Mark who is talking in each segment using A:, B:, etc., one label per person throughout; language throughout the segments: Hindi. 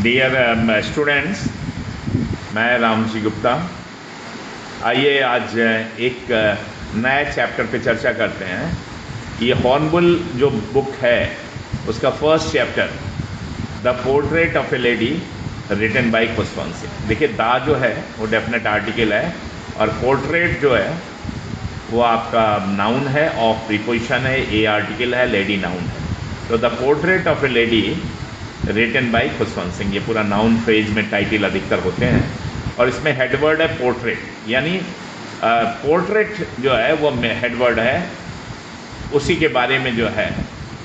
A: डियर स्टूडेंट्स, मैं रामजी गुप्ता। आइए आज एक नए चैप्टर पे चर्चा करते हैं। ये हॉर्नबुल जो बुक है उसका first chapter the portrait of a lady written by Khushwant Singh. देखिए, दा जो है वो डेफिनेट आर्टिकल है और पोर्ट्रेट जो है वो आपका नाउन है, ऑफ प्रीपोजिशन है, ए आर्टिकल है, लेडी नाउन है। तो the portrait of a lady written by Khushwant Singh, ये पूरा नाउन फ्रेज में टाइटल अधिकतर होते हैं और इसमें हेडवर्ड है पोर्ट्रेट, यानी पोर्ट्रेट जो है वो हेडवर्ड है, उसी के बारे में जो है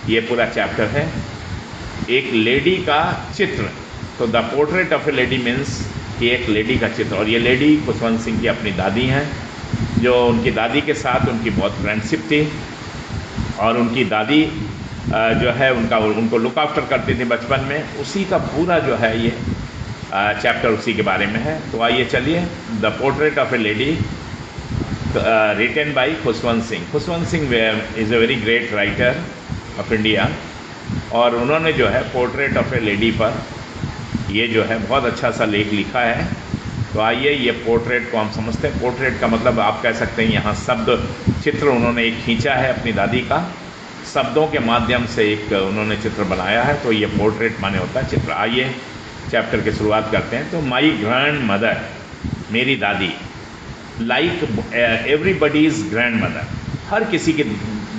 A: ये पूरा चैप्टर है। एक लेडी का चित्र, तो the portrait of a lady means कि एक लेडी का चित्र, और ये लेडी खुशवंत सिंह की अपनी दादी हैं, जो उनकी दादी के साथ उनकी बहुत फ्रेंडशिप थी और उनकी दादी जो है उनको लुक आफ्टर करती थी बचपन में। उसी का पूरा जो है ये चैप्टर उसी के बारे में है। तो आइए चलिए, the portrait of a lady written by Khushwant Singh. Khushwant Singh is a very great writer of India और उन्होंने जो है पोर्ट्रेट ऑफ ए लेडी पर ये जो है बहुत अच्छा सा लेख लिखा है। तो आइए, ये पोर्ट्रेट को हम समझते हैं। पोर्ट्रेट का मतलब आप कह सकते हैं यहाँ शब्द चित्र उन्होंने एक खींचा है अपनी दादी का, शब्दों के माध्यम से एक उन्होंने चित्र बनाया है, तो ये पोर्ट्रेट माने होता है चित्र। आइए चैप्टर की शुरुआत करते हैं। तो माई ग्रैंड मदर, मेरी दादी, लाइक एवरीबडीज़ ग्रैंड मदर, हर किसी की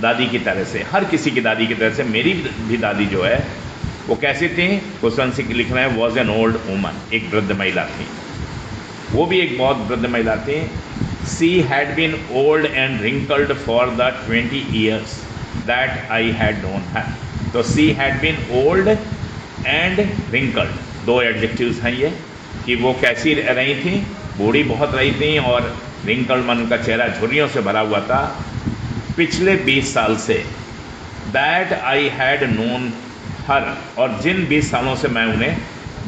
A: दादी की तरह से, हर किसी की दादी की तरह से मेरी भी दादी जो है वो कैसी थी। खुशवंत सिंह लिख रहे हैं, वॉज एन ओल्ड वूमन, एक वृद्ध महिला थी, वो भी एक बहुत वृद्ध महिला थी। She had been old and wrinkled for the 20 years that I had known her. तो she had been old and wrinkled, दो एडजेक्टिव्स हैं ये, कि वो कैसी रही थी, बूढ़ी बहुत रही थी, और रिंकल्ड मन का चेहरा झुर्रियों से भरा हुआ था पिछले 20 साल से। दैट आई हैड नोन हर, और जिन 20 सालों से मैं उन्हें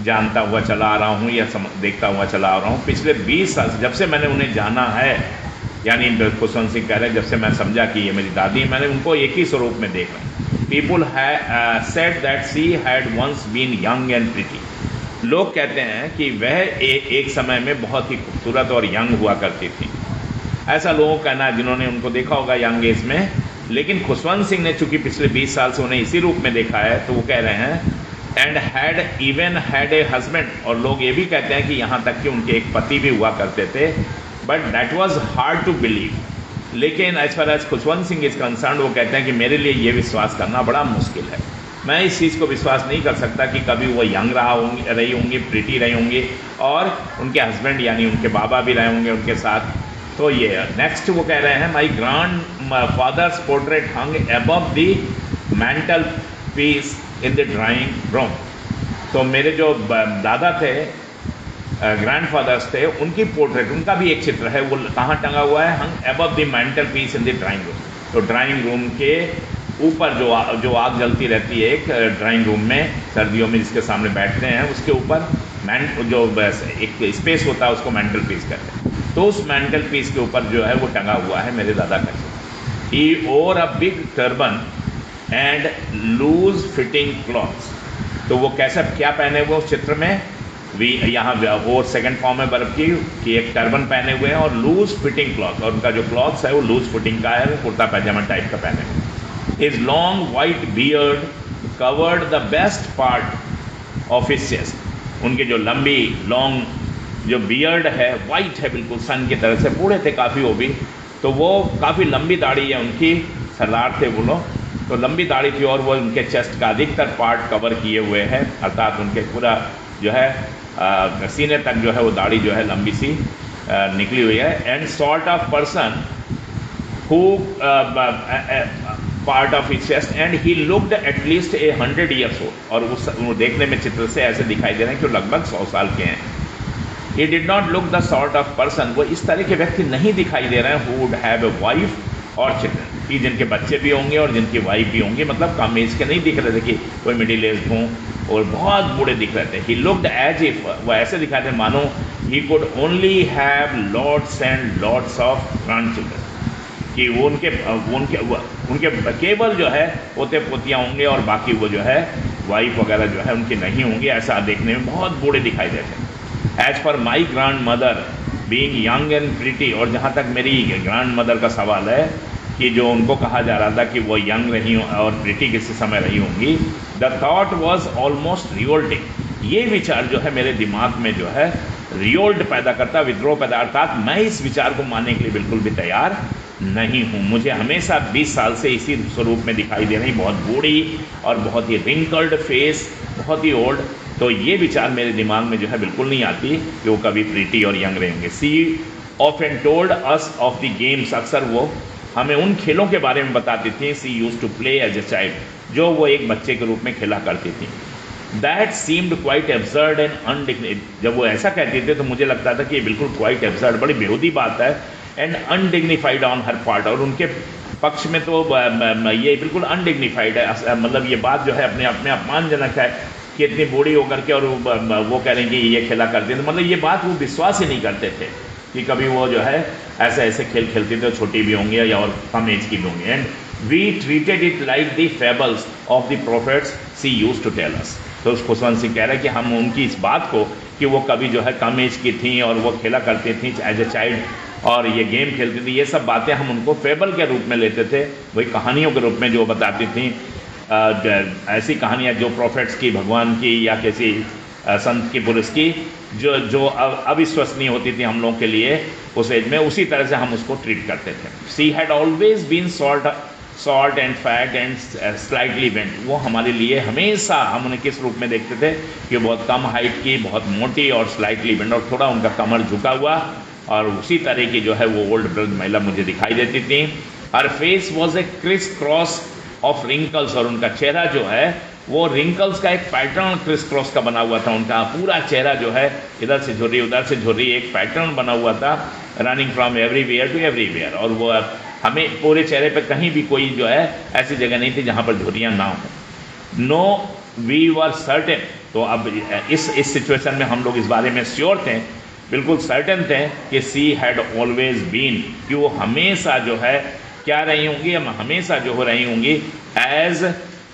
A: जानता हुआ चला आ रहा हूँ या देखता हुआ चला आ रहा हूँ, पिछले 20 साल से, जब से मैंने उन्हें जाना है, यानी खुशवंत सिंह कह रहे हैं जब से मैं समझा कि ये मेरी दादी है, मैंने उनको एक ही स्वरूप में देखा। People said that she had once been young and pretty. लोग कहते हैं कि वह एक समय में बहुत ही खूबसूरत और यंग हुआ करती थी। ऐसा लोगों का कहना है जिन्होंने उनको देखा होगा यंग एज में। लेकिन खुशवंत सिंह ने चूंकि पिछले 20 साल से उन्हें इसी रूप में देखा है, तो वो कह रहे हैं and had even had a husband, और लोग ये भी कहते हैं कि यहाँ तक कि उनके एक पति भी हुआ करते थे, but that was hard to believe. लेकिन as far as Khushwant Singh is concerned, वो कहते हैं कि मेरे लिए ये विश्वास करना बड़ा मुश्किल है। मैं इस चीज़ को विश्वास नहीं कर सकता कि कभी वो यंग रही होंगी, प्रीटी रही होंगी, और उनके हस्बैंड यानी उनके बाबा भी रहे होंगे उनके साथ। तो ये नेक्स्ट वो कह रहे हैं, my grandfather's portrait hung above the mantelpiece in the drawing room. तो मेरे जो दादा थे, ग्रैंडफादर्स थे, उनकी पोर्ट्रेट, उनका भी एक चित्र है, वो कहाँ टंगा हुआ है, hung above the mantelpiece in the drawing room. तो ड्राइंग रूम के ऊपर जो आग जलती रहती है एक ड्राइंग रूम में सर्दियों में, जिसके सामने बैठते हैं, उसके ऊपर जो एक स्पेस होता है उसको मैंटल पीस कहते हैं। तो उस मैंटल पीस के ऊपर जो है वो टंगा हुआ है मेरे दादा का चित्र। He wore a big turban and loose fitting clothes. तो वो कैसा क्या पहने हुए उस चित्र में, वी यहाँ और सेकंड फॉर्म में बर्फ की कि एक टर्बन पहने हुए हैं और लूज फिटिंग क्लॉथ, और उनका जो क्लॉथ्स है वो लूज फिटिंग का है, कुर्ता पैजामा टाइप का पहने हुए। His long white beard covered the best part of his chest. उनके जो लंबी लॉन्ग जो बियर्ड है, वाइट है बिल्कुल, सन की तरह से, बूढ़े थे काफ़ी वो भी, तो वो काफ़ी लंबी दाढ़ी है उनकी, सरदार थे वो लोग, तो लंबी दाढ़ी थी और वो उनके चेस्ट का अधिकतर पार्ट कवर किए हुए हैं, अर्थात उनके पूरा जो है सीने तक जो है वो दाढ़ी जो है लंबी सी निकली हुई है। And sort of person who part of his chest and he looked at least 100 years old। और वो देखने में चित्र से ऐसे दिखाई दे रहे हैं कि वो लगभग 100 साल के हैं। He did not look the sort of person, वो इस तरह के व्यक्ति नहीं दिखाई दे रहे हैं, who would have a wife और चिल्ड्रन, कि जिनके बच्चे भी होंगे और जिनकी वाइफ भी होंगी, मतलब कम एज के नहीं दिख रहे थे कि कोई मिडिल एज हों और बहुत बूढ़े दिख रहे थे। ही लुक्ड एज इफ, वो ऐसे दिखाते थे मानो he could only have lots and lots of grand children, कि वो उनके केवल जो है पोते पोतियाँ होंगे और बाकी वो जो है वाइफ वगैरह जो है उनकी नहीं होंगी, ऐसा देखने में बहुत बूढ़े दिखाई देते हैं। As per my grandmother being young and pretty, और जहाँ तक मेरी ग्रैंड मदर का सवाल है कि जो उनको कहा जा रहा था कि वो यंग रही और प्रिटी किसी समय रही होंगी, the thought was almost revolting. ये विचार जो है मेरे दिमाग में जो है रिवोल्ट पैदा करता, विद्रोह पैदा, अर्थात मैं इस विचार को मानने के लिए बिल्कुल भी तैयार नहीं हूँ। मुझे हमेशा 20 साल से इसी स्वरूप में दिखाई दे रही, बहुत बूढ़ी और बहुत ही रिंकल्ड फेस, बहुत ही ओल्ड। तो ये विचार मेरे दिमाग में जो है बिल्कुल नहीं आती कि वो कभी प्रीटी और यंग रहेंगे। She often told us of the games, अक्सर वो हमें उन खेलों के बारे में बताती थी, she used to play as a child, जो वो एक बच्चे के रूप में खेला करती थी। That seemed quite absurd and undignified, जब वो ऐसा कहते थे तो मुझे लगता था कि ये बिल्कुल क्वाइट एब्सर्ड, बड़ी बेहूदी बात है, and undignified on her part, और उनके पक्ष में तो ये बिल्कुल अनडिग्निफाइड है, मतलब ये बात जो है अपने आप में अपमानजनक है कि इतनी बूढ़ी होकर के और वो कह रहे हैं कि ये खेला करते थे, मतलब ये बात वो विश्वास ही नहीं करते थे कि कभी वो जो है ऐसे ऐसे खेल खेलते थे, छोटी भी होंगे या और कम एज की भी होंगी। And we treated it like the fables of the prophets she used to tell us. तो खुशवंत सिंह कह रहे हैं कि हम उनकी इस बात को कि वो कभी जो है कम एज की थी और वो खेला करती थी एज ए चाइल्ड और ये गेम खेलती थी, ये सब बातें हम उनको फेबल के रूप में लेते थे, वही कहानियों के रूप में जो बताती थी, ऐसी कहानियाँ जो प्रोफेट्स की, भगवान की या किसी संत की, पुरुष की, जो अविश्वसनीय होती थी हम लोगों के लिए उस एज में, उसी तरह से हम उसको ट्रीट करते थे। She had always been short and fat and slightly bent, वो हमारे लिए हमेशा, हम उन्हें किस रूप में देखते थे कि बहुत कम हाइट की, बहुत मोटी और स्लाइटली बेंट, और थोड़ा उनका कमर झुका हुआ, और उसी तरह की जो है वो ओल्ड ब्रज महिला मुझे दिखाई देती थी। Her face was a criss cross of wrinkles, और उनका चेहरा जो है वो रिंकल्स का एक पैटर्न क्रिस क्रॉस का बना हुआ था, उनका पूरा चेहरा जो है इधर से झुर्री उधर से झुर्री, एक पैटर्न बना हुआ था, running from everywhere to everywhere, और वो हमें पूरे चेहरे पे कहीं भी कोई जो है ऐसी जगह नहीं थी जहाँ पर झुर्रियाँ ना हो। नो वी वर सर्टेन, तो अब इस सिचुएशन में हम लोग इस बारे में श्योर थे, बिल्कुल सर्टेन थे कि सी हैड ऑलवेज बीन, कि वो हमेशा जो है क्या रही होंगी, हम हमेशा जो हो रही होंगी एज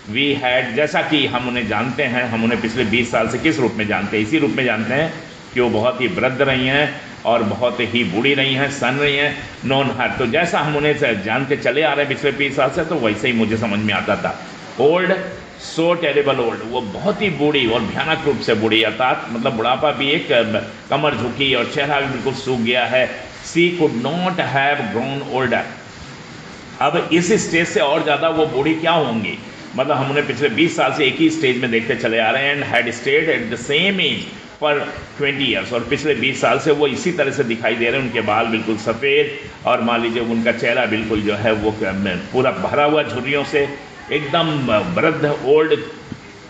A: वी हैड, जैसा कि हम उन्हें जानते हैं, हम उन्हें पिछले 20 साल से किस रूप में जानते हैं, इसी रूप में जानते हैं कि वो बहुत ही वृद्ध रही हैं और बहुत ही बूढ़ी रही हैं, सन रही हैं, नॉन हर, तो जैसा हम उन्हें जानते चले आ रहे हैं पिछले 20 साल से, तो वैसे ही मुझे समझ में आता था। ओल्ड, सो टेरेबल ओल्ड, वो बहुत ही बूढ़ी और भयानक रूप से बूढ़ी, अर्थात मतलब बुढ़ापा भी एक, कमर झुकी और चेहरा भी बिल्कुल सूख गया है। She could not have grown older, अब इस स्टेज से और ज़्यादा वो बूढ़ी क्या होंगी, मतलब हम उन्हें पिछले 20 साल से एक ही स्टेज में देखते चले आ रहे हैं, and had stayed at the same age for 20 years, और पिछले 20 साल से वो इसी तरह से दिखाई दे रहे हैं, उनके बाल बिल्कुल सफ़ेद और मान लीजिए उनका चेहरा बिल्कुल जो है वो पूरा भरा हुआ झुर्रियों से, एकदम वृद्ध, old.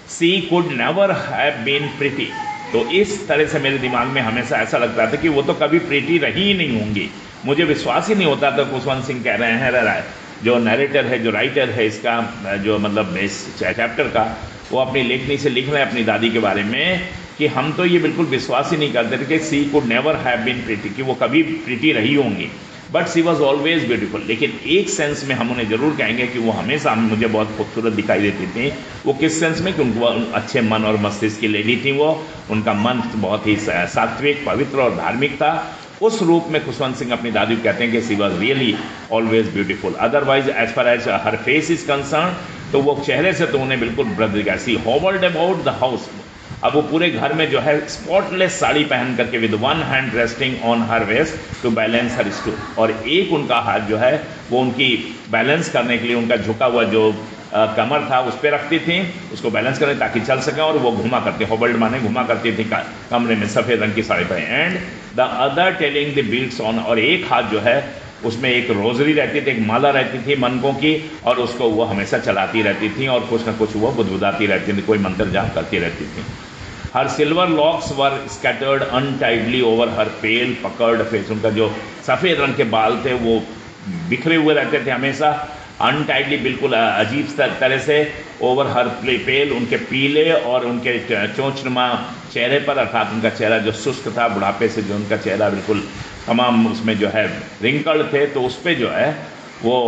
A: She could never have been pretty, तो इस तरह से मेरे दिमाग में हमेशा ऐसा लगता था कि वो तो कभी प्रिटी रही ही नहीं होंगी, मुझे विश्वास ही नहीं होता था। खुशवंत सिंह कह रहे हैं, जो नरेटर है, जो राइटर है इसका, जो मतलब इस चैप्टर का, वो अपनी लेखनी से लिख रहे हैं अपनी दादी के बारे में कि हम तो ये बिल्कुल विश्वास ही नहीं करते थे कि she could never have been pretty, कि वो कभी प्रिटी रही होंगी, but she was always beautiful. लेकिन एक सेंस में हम उन्हें ज़रूर कहेंगे कि वो हमेशा मुझे बहुत खूबसूरत दिखाई देती थी। वो किस सेंस में, कि उनको अच्छे मन और मस्तिष्क की लेडी थी वो, उनका मन बहुत ही सात्विक, पवित्र और धार्मिक था। उस रूप में खुशवंत सिंह अपनी दादी को कहते हैं कि she was really always beautiful. Otherwise as far as her face is concerned, तो वो चेहरे से तो उन्हें बिल्कुल वृद्ध दिखा। She hovered about the house, अब वो पूरे घर में जो है स्पॉटलेस साड़ी पहन करके, with one hand resting on her waist to balance her stool, और एक उनका हाथ जो है वो उनकी बैलेंस करने के लिए, उनका झुका हुआ जो कमर था उस पर रखती थी, उसको बैलेंस करें ताकि चल सकें, और वो घुमा करती, होबल्ड माने घुमा करती थी कमरे में, सफ़ेद रंग की साड़ी पहने। And the other telling the beads on, और एक हाथ जो है उसमें एक रोजरी रहती थी, एक माला रहती थी मनकों की, और उसको वो हमेशा चलाती रहती थी और कुछ ना कुछ वो बुदबुदाती रहती थी, कोई मंत्र जाप करती रहती थी। हर सिल्वर लॉक्स वर स्कैटर्ड अनटाइडली ओवर हर पेल पकर्ड फेस, उनका जो सफ़ेद रंग के बाल थे वो बिखरे हुए रहते थे हमेशा, अनटाइडली, बिल्कुल अजीब तरह से, ओवर हर पेल, उनके पीले और उनके चोंचनुमा चेहरे पर, अर्थात उनका चेहरा जो शुष्क था बुढ़ापे से, जो उनका चेहरा बिल्कुल तमाम उसमें जो है रिंकल थे, तो उस पर जो है वो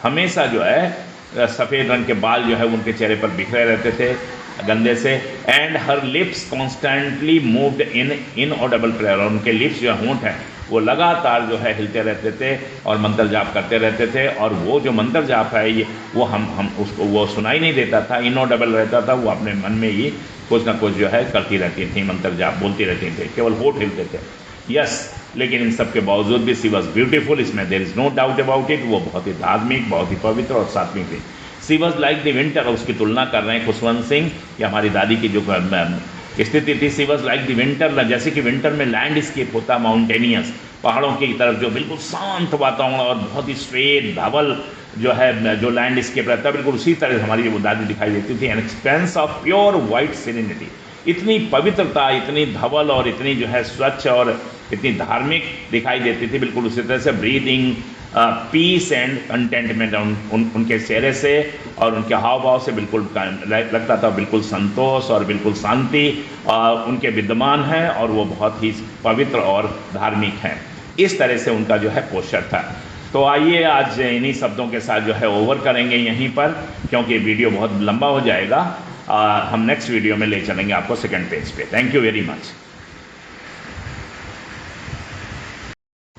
A: हमेशा जो है सफ़ेद रंग के बाल जो है उनके चेहरे पर बिखरे रहते थे। गंदे से। And her lips constantly moved in inaudible prayer, और उनके लिप्स जो होंठ हैं वो लगातार जो है हिलते रहते थे और मंत्र जाप करते रहते थे। और वो जो मंत्र जाप है ये वो हम उसको वो सुनाई नहीं देता था, इनऑडिबल रहता था, वो अपने मन में ही कुछ ना कुछ जो है करती रहती थी, मंत्र जाप बोलती रहती थी, केवल होठ हिलते थे। यस, लेकिन इन सब के बावजूद भी सी वॉज ब्यूटीफुल, इसमें there is no doubt about it. वो बहुत ही धार्मिक, बहुत ही पवित्र और सात्विक थी। सी वॉज लाइक द विंटर, उसकी तुलना कर रहे हैं खुशवंत सिंह कि हमारी दादी की जो स्थिति थी। सी वॉज लाइक द विंटर, जैसे कि विंटर में लैंडस्केप होता माउंटेनियस, पहाड़ों की तरफ जो बिल्कुल शांत वातावरण और बहुत ही श्वेत धवल जो है जो लैंडस्केप रहता है, बिल्कुल उसी तरह हमारी वो दादी दिखाई देती थी। An expense of pure white serenity, इतनी पवित्रता, इतनी धवल और इतनी जो है स्वच्छ और इतनी धार्मिक दिखाई देती थी, बिल्कुल उसी तरह से ब्रीदिंग पीस एंड कंटेंटमेंट उनके चेहरे से और उनके हाव भाव से बिल्कुल लगता था बिल्कुल संतोष और बिल्कुल शांति उनके विद्यमान है, और वो बहुत ही पवित्र और धार्मिक हैं। इस तरह से उनका जो है पोस्चर था। तो आइए आज इन्हीं शब्दों के साथ जो है ओवर करेंगे यहीं पर, क्योंकि वीडियो बहुत लंबा हो जाएगा। हम नेक्स्ट वीडियो में ले चलेंगे आपको सेकंड पेज पे। Thank you very much.